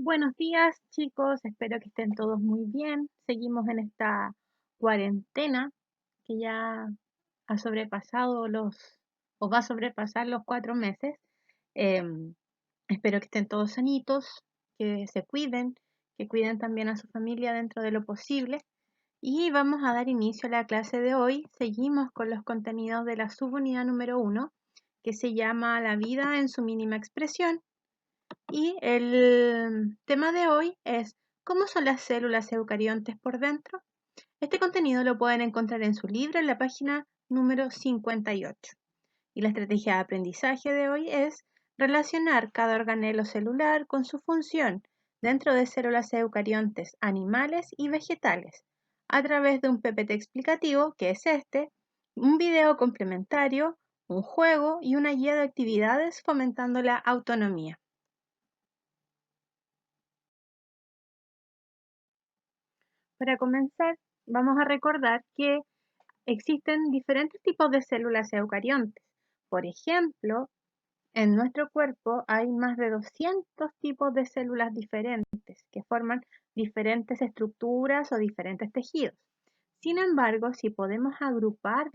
Buenos días, chicos. Espero que estén todos muy bien. Seguimos en esta cuarentena que ya ha sobrepasado o va a sobrepasar los 4 meses. Em, Espero que estén todos sanitos, que se cuiden, que cuiden también a su familia dentro de lo posible. Y vamos a dar inicio a la clase de hoy. Seguimos con los contenidos de la subunidad número 1, que se llama La vida en su mínima expresión. Y el tema de hoy es ¿cómo son las células eucariontes por dentro? Este contenido lo pueden encontrar en su libro en la página número 58. Y la estrategia de aprendizaje de hoy es relacionar cada organelo celular con su función dentro de células eucariontes animales y vegetales a través de un PPT explicativo, que es este, un video complementario, un juego y una guía de actividades fomentando la autonomía. Para comenzar, vamos a recordar que existen diferentes tipos de células eucariontes. Por ejemplo, en nuestro cuerpo hay más de 200 tipos de células diferentes que forman diferentes estructuras o diferentes tejidos. Sin embargo, si podemos agrupar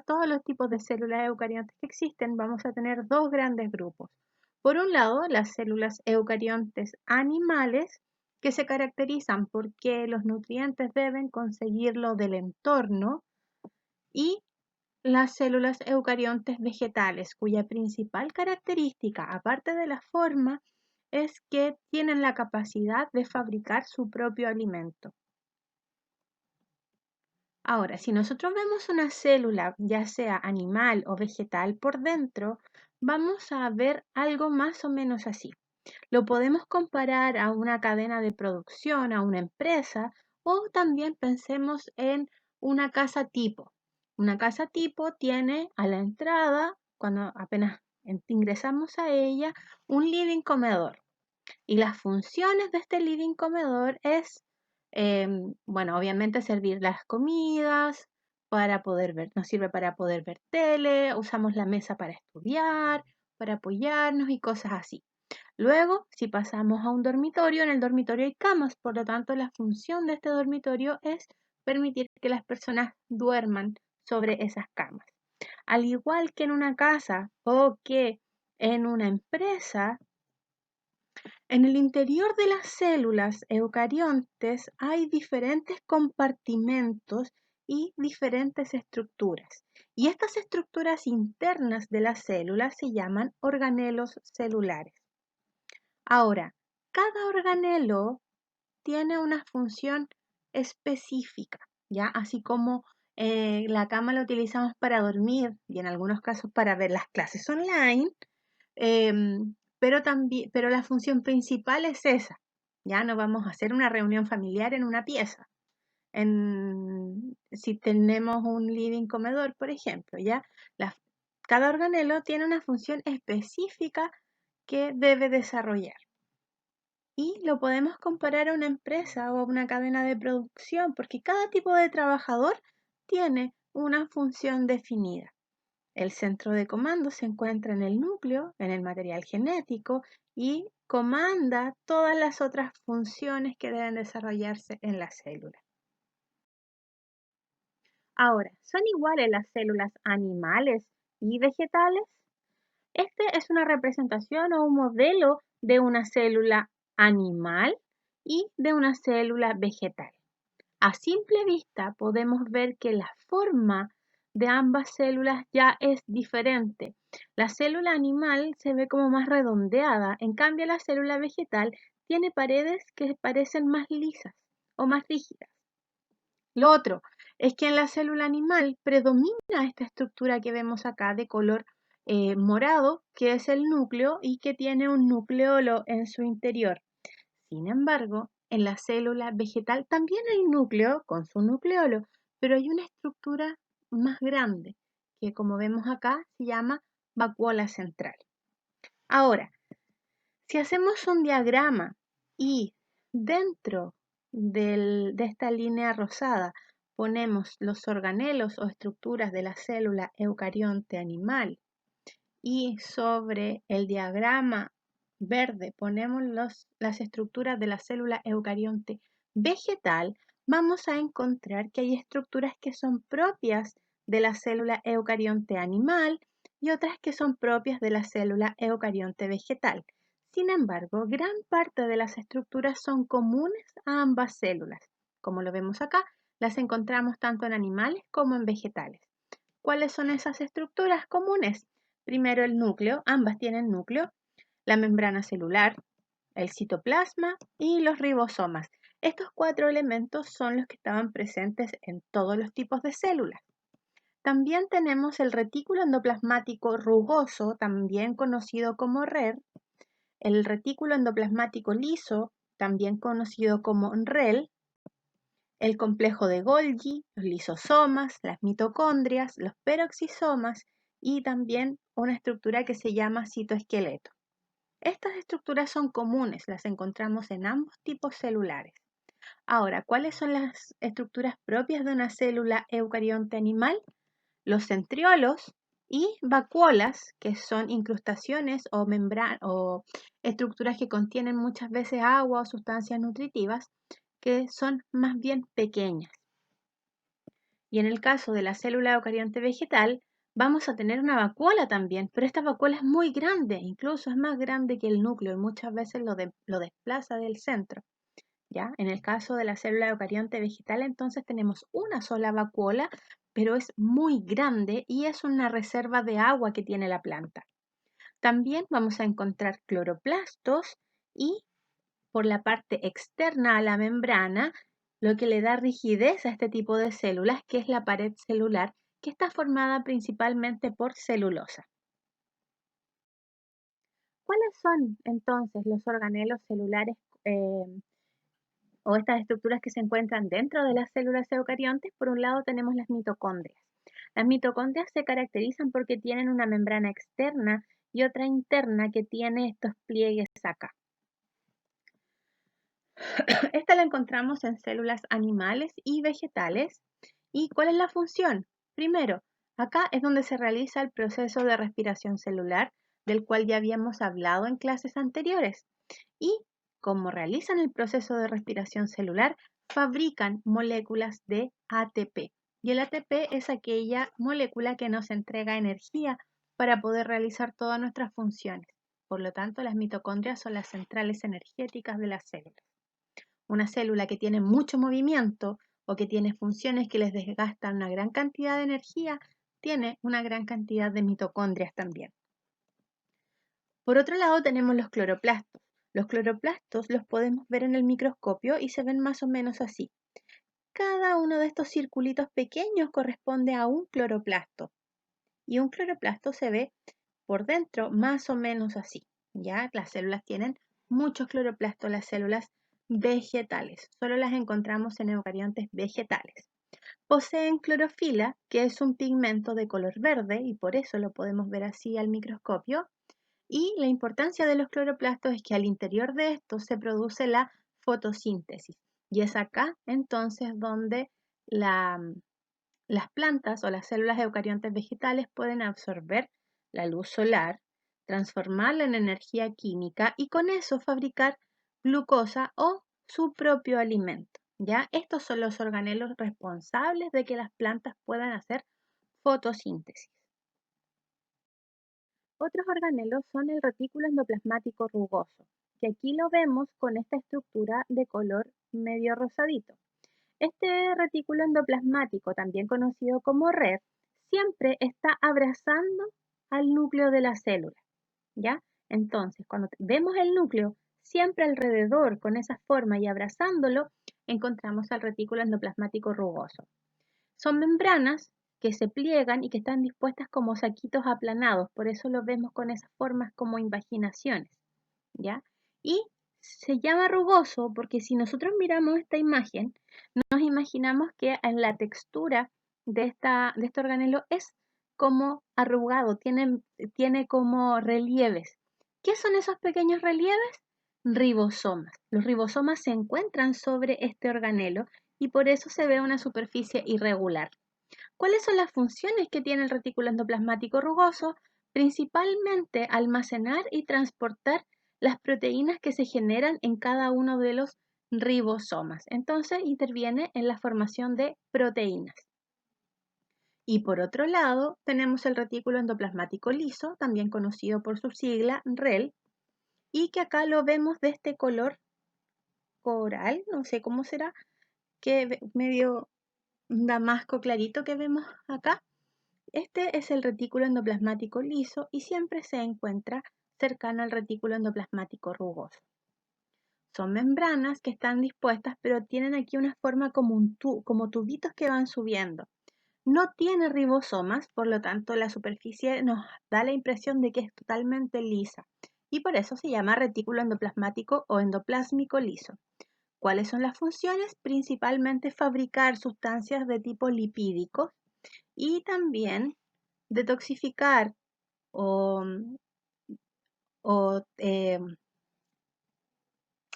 todos los tipos de células eucariontes que existen, vamos a tener dos grandes grupos. Por un lado, las células eucariontes animales, que se caracterizan porque los nutrientes deben conseguirlo del entorno, y las células eucariontes vegetales, cuya principal característica, aparte de la forma, es que tienen la capacidad de fabricar su propio alimento. Ahora, si nosotros vemos una célula, ya sea animal o vegetal, por dentro, vamos a ver algo más o menos así. Lo podemos comparar a una cadena de producción, a una empresa, o también pensemos en una casa tipo. Una casa tipo tiene a la entrada, cuando apenas ingresamos a ella, un living comedor. Y las funciones de este living comedor es, bueno, obviamente servir las comidas, nos sirve para poder ver tele, usamos la mesa para estudiar, para apoyarnos y cosas así. Luego, si pasamos a un dormitorio, en el dormitorio hay camas, por lo tanto, la función de este dormitorio es permitir que las personas duerman sobre esas camas. Al igual que en una casa o que en una empresa, en el interior de las células eucariontes hay diferentes compartimentos y diferentes estructuras. Y estas estructuras internas de las células se llaman organelos celulares. Ahora, cada organelo tiene una función específica, ¿ya? Así como la cama la utilizamos para dormir y en algunos casos para ver las clases online, pero la función principal es esa. Ya no vamos a hacer una reunión familiar en una pieza. Si tenemos un living comedor, por ejemplo, ya cada organelo tiene una función específica que debe desarrollar. Y lo podemos comparar a una empresa o a una cadena de producción, porque cada tipo de trabajador tiene una función definida. El centro de comando se encuentra en el núcleo, en el material genético, y comanda todas las otras funciones que deben desarrollarse en la célula. Ahora, ¿son iguales las células animales y vegetales? Este es una representación o un modelo de una célula animal y de una célula vegetal. A simple vista podemos ver que la forma de ambas células ya es diferente. La célula animal se ve como más redondeada, en cambio la célula vegetal tiene paredes que parecen más lisas o más rígidas. Lo otro es que en la célula animal predomina esta estructura que vemos acá de color morado, que es el núcleo y que tiene un nucleolo en su interior. Sin embargo, en la célula vegetal también hay núcleo con su nucleolo, pero hay una estructura más grande que, como vemos acá, se llama vacuola central. Ahora, si hacemos un diagrama y dentro de esta línea rosada ponemos los organelos o estructuras de la célula eucarionte animal y sobre el diagrama verde ponemos las estructuras de la célula eucarionte vegetal, vamos a encontrar que hay estructuras que son propias de la célula eucarionte animal y otras que son propias de la célula eucarionte vegetal. Sin embargo, gran parte de las estructuras son comunes a ambas células. Como lo vemos acá, las encontramos tanto en animales como en vegetales. ¿Cuáles son esas estructuras comunes? Primero el núcleo, ambas tienen núcleo, la membrana celular, el citoplasma y los ribosomas. Estos 4 elementos son los que estaban presentes en todos los tipos de células. También tenemos el retículo endoplasmático rugoso, también conocido como RER, el retículo endoplasmático liso, también conocido como REL, el complejo de Golgi, los lisosomas, las mitocondrias, los peroxisomas y también una estructura que se llama citoesqueleto. Estas estructuras son comunes, las encontramos en ambos tipos celulares. Ahora, ¿cuáles son las estructuras propias de una célula eucarionte animal? Los centriolos y vacuolas, que son incrustaciones o estructuras que contienen muchas veces agua o sustancias nutritivas, que son más bien pequeñas. Y en el caso de la célula eucarionte vegetal, vamos a tener una vacuola también, pero esta vacuola es muy grande, incluso es más grande que el núcleo y muchas veces lo desplaza del centro. ¿Ya? En el caso de la célula eucarionte vegetal, entonces tenemos una sola vacuola, pero es muy grande y es una reserva de agua que tiene la planta. También vamos a encontrar cloroplastos y por la parte externa a la membrana, lo que le da rigidez a este tipo de células, que es la pared celular, que está formada principalmente por celulosa. ¿Cuáles son entonces los organelos celulares o estas estructuras que se encuentran dentro de las células eucariontes? Por un lado tenemos las mitocondrias. Las mitocondrias se caracterizan porque tienen una membrana externa y otra interna que tiene estos pliegues acá. Esta la encontramos en células animales y vegetales. ¿Y cuál es la función? Primero, acá es donde se realiza el proceso de respiración celular, del cual ya habíamos hablado en clases anteriores. Y como realizan el proceso de respiración celular, fabrican moléculas de ATP. Y el ATP es aquella molécula que nos entrega energía para poder realizar todas nuestras funciones. Por lo tanto, las mitocondrias son las centrales energéticas de las células. Una célula que tiene mucho movimiento o que tiene funciones que les desgastan una gran cantidad de energía, tiene una gran cantidad de mitocondrias también. Por otro lado tenemos los cloroplastos. Los cloroplastos los podemos ver en el microscopio y se ven más o menos así. Cada uno de estos circulitos pequeños corresponde a un cloroplasto. Y un cloroplasto se ve por dentro más o menos así. ¿Ya? Las células tienen muchos cloroplastos, las células vegetales. Solo las encontramos en eucariontes vegetales. Poseen clorofila, que es un pigmento de color verde y por eso lo podemos ver así al microscopio. Y la importancia de los cloroplastos es que al interior de estos se produce la fotosíntesis. Y es acá entonces donde las plantas o las células eucariontes vegetales pueden absorber la luz solar, transformarla en energía química y con eso fabricar glucosa o su propio alimento. ¿Ya? Estos son los organelos responsables de que las plantas puedan hacer fotosíntesis. Otros organelos son el retículo endoplasmático rugoso, que aquí lo vemos con esta estructura de color medio rosadito. Este retículo endoplasmático, también conocido como red, siempre está abrazando al núcleo de la célula, ¿ya? Entonces, cuando vemos el núcleo, siempre alrededor, con esa forma y abrazándolo, encontramos al retículo endoplasmático rugoso. Son membranas que se pliegan y que están dispuestas como saquitos aplanados, por eso los vemos con esas formas como invaginaciones, ¿ya? Y se llama rugoso porque si nosotros miramos esta imagen, nos imaginamos que en la textura de este organelo es como arrugado, tiene como relieves. ¿Qué son esos pequeños relieves? Ribosomas. Los ribosomas se encuentran sobre este organelo y por eso se ve una superficie irregular. ¿Cuáles son las funciones que tiene el retículo endoplasmático rugoso? Principalmente almacenar y transportar las proteínas que se generan en cada uno de los ribosomas. Entonces interviene en la formación de proteínas. Y por otro lado, tenemos el retículo endoplasmático liso, también conocido por su sigla REL, y que acá lo vemos de este color coral, no sé cómo será, que medio damasco clarito que vemos acá. Este es el retículo endoplasmático liso y siempre se encuentra cercano al retículo endoplasmático rugoso. Son membranas que están dispuestas, pero tienen aquí una forma como tubitos que van subiendo. No tiene ribosomas, por lo tanto la superficie nos da la impresión de que es totalmente lisa y por eso se llama retículo endoplasmático o endoplásmico liso. ¿Cuáles son las funciones? Principalmente fabricar sustancias de tipo lipídico y también detoxificar o, o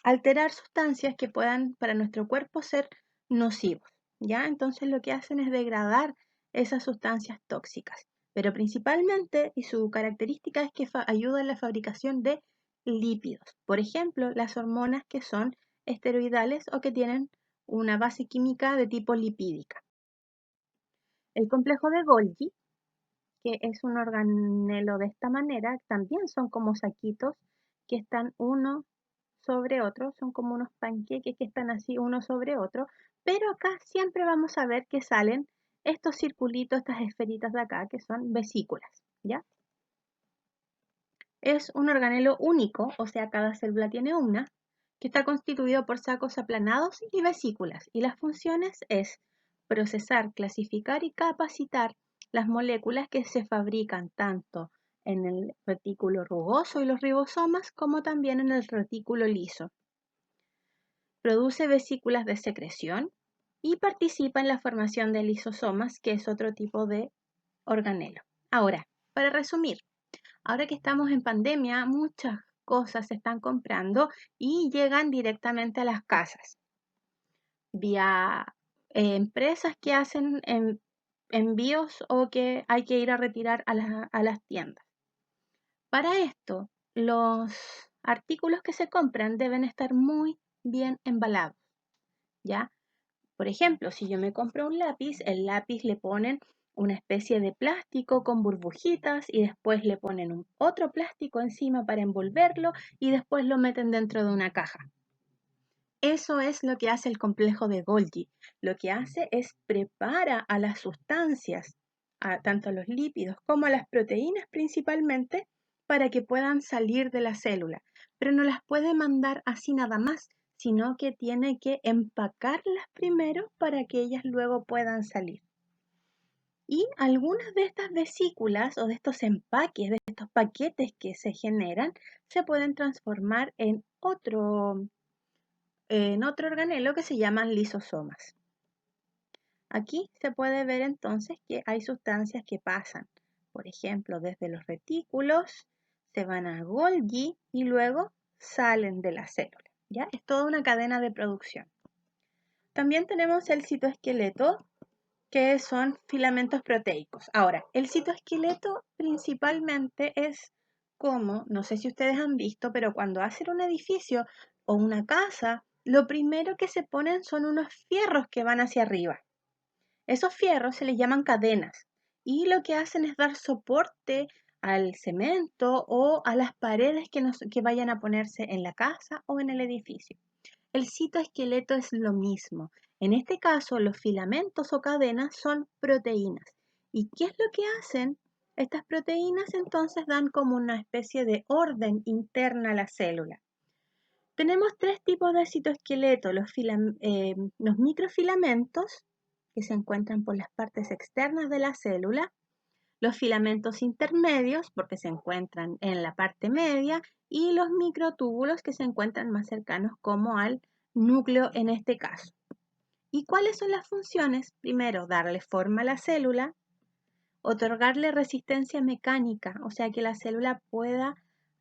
alterar sustancias que puedan para nuestro cuerpo ser nocivos, ¿ya? Entonces lo que hacen es degradar esas sustancias tóxicas, pero principalmente, y su característica es que ayuda en la fabricación de lípidos, por ejemplo, las hormonas que son esteroidales o que tienen una base química de tipo lipídica. El complejo de Golgi, que es un organelo de esta manera, también son como saquitos que están uno sobre otro, son como unos panqueques que están así uno sobre otro, pero acá siempre vamos a ver que salen estos circulitos, estas esferitas de acá, que son vesículas, ¿ya? Es un organelo único, o sea, cada célula tiene una, que está constituido por sacos aplanados y vesículas, y las funciones es procesar, clasificar y capacitar las moléculas que se fabrican tanto en el retículo rugoso y los ribosomas, como también en el retículo liso. Produce vesículas de secreción y participa en la formación de lisosomas, que es otro tipo de organelo. Ahora, para resumir, ahora que estamos en pandemia, muchas cosas se están comprando y llegan directamente a las casas vía empresas que hacen envíos o que hay que ir a retirar a las tiendas. Para esto, los artículos que se compran deben estar muy bien embalados, ¿ya? Por ejemplo, si yo me compro un lápiz, el lápiz le ponen una especie de plástico con burbujitas y después le ponen otro plástico encima para envolverlo y después lo meten dentro de una caja. Eso es lo que hace el complejo de Golgi. Lo que hace es prepara a las sustancias, tanto a los lípidos como a las proteínas principalmente, para que puedan salir de la célula. Pero no las puede mandar así nada más, sino que tiene que empacarlas primero para que ellas luego puedan salir. Y algunas de estas vesículas o de estos empaques, de estos paquetes que se generan, se pueden transformar en otro organelo que se llaman lisosomas. Aquí se puede ver entonces que hay sustancias que pasan, por ejemplo, desde los retículos, se van a Golgi y luego salen de la célula. ¿Ya? Es toda una cadena de producción. También tenemos el citoesqueleto, que son filamentos proteicos. Ahora, el citoesqueleto principalmente es como, no sé si ustedes han visto, pero cuando hacen un edificio o una casa, lo primero que se ponen son unos fierros que van hacia arriba. Esos fierros se les llaman cadenas y lo que hacen es dar soporte al cemento o a las paredes que vayan a ponerse en la casa o en el edificio. El citoesqueleto es lo mismo. En este caso, los filamentos o cadenas son proteínas. ¿Y qué es lo que hacen? Estas proteínas entonces dan como una especie de orden interna a la célula. Tenemos tres tipos de citoesqueleto, los microfilamentos, que se encuentran por las partes externas de la célula, los filamentos intermedios, porque se encuentran en la parte media, y los microtúbulos, que se encuentran más cercanos como al núcleo en este caso. ¿Y cuáles son las funciones? Primero, darle forma a la célula, otorgarle resistencia mecánica, o sea que la célula pueda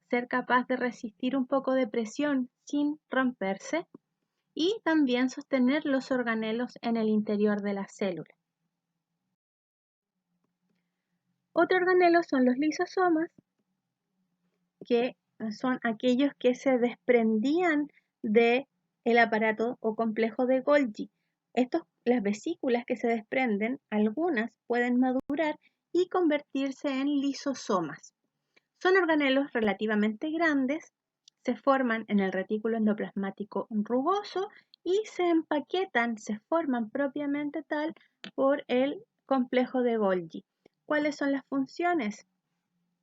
ser capaz de resistir un poco de presión sin romperse, y también sostener los organelos en el interior de la célula. Otro organelo son los lisosomas, que son aquellos que se desprendían del aparato o complejo de Golgi. Las vesículas que se desprenden, algunas pueden madurar y convertirse en lisosomas. Son organelos relativamente grandes, se forman en el retículo endoplasmático rugoso y se empaquetan, se forman propiamente tal por el complejo de Golgi. ¿Cuáles son las funciones?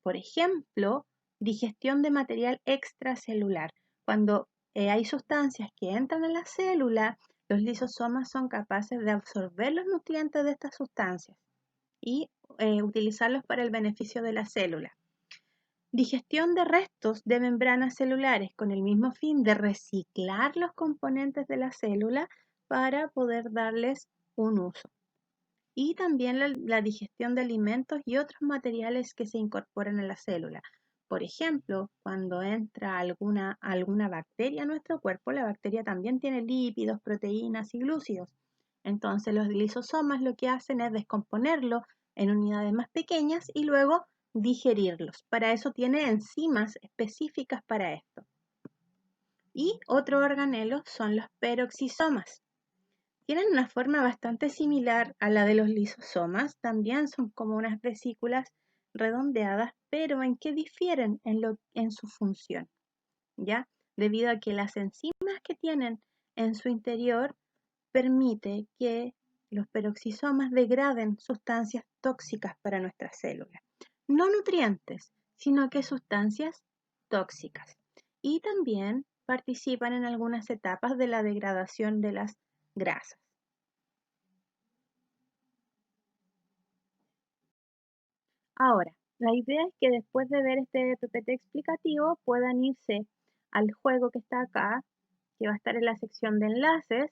Por ejemplo, digestión de material extracelular. Cuando hay sustancias que entran en la célula, los lisosomas son capaces de absorber los nutrientes de estas sustancias y utilizarlos para el beneficio de la célula. Digestión de restos de membranas celulares con el mismo fin de reciclar los componentes de la célula para poder darles un uso. Y también la digestión de alimentos y otros materiales que se incorporan en la célula. Por ejemplo, cuando entra alguna bacteria a nuestro cuerpo, la bacteria también tiene lípidos, proteínas y glúcidos. Entonces los lisosomas lo que hacen es descomponerlo en unidades más pequeñas y luego digerirlos. Para eso tiene enzimas específicas para esto. Y otro organelo son los peroxisomas. Tienen una forma bastante similar a la de los lisosomas, también son como unas vesículas redondeadas, pero ¿en qué difieren? En su función, ¿ya? Debido a que las enzimas que tienen en su interior permite que los peroxisomas degraden sustancias tóxicas para nuestras células. No nutrientes, sino que sustancias tóxicas. Y también participan en algunas etapas de la degradación de las grasas. Ahora, la idea es que después de ver este PPT explicativo puedan irse al juego que está acá, que va a estar en la sección de enlaces,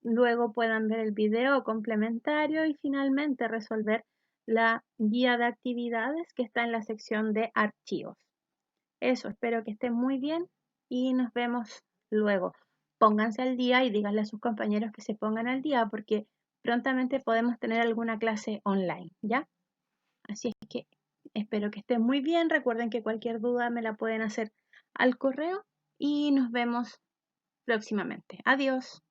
luego puedan ver el video complementario y finalmente resolver la guía de actividades que está en la sección de archivos. Eso, espero que estén muy bien y nos vemos luego. Pónganse al día y díganle a sus compañeros que se pongan al día porque prontamente podemos tener alguna clase online, ¿ya? Así es que espero que estén muy bien. Recuerden que cualquier duda me la pueden hacer al correo y nos vemos próximamente. Adiós.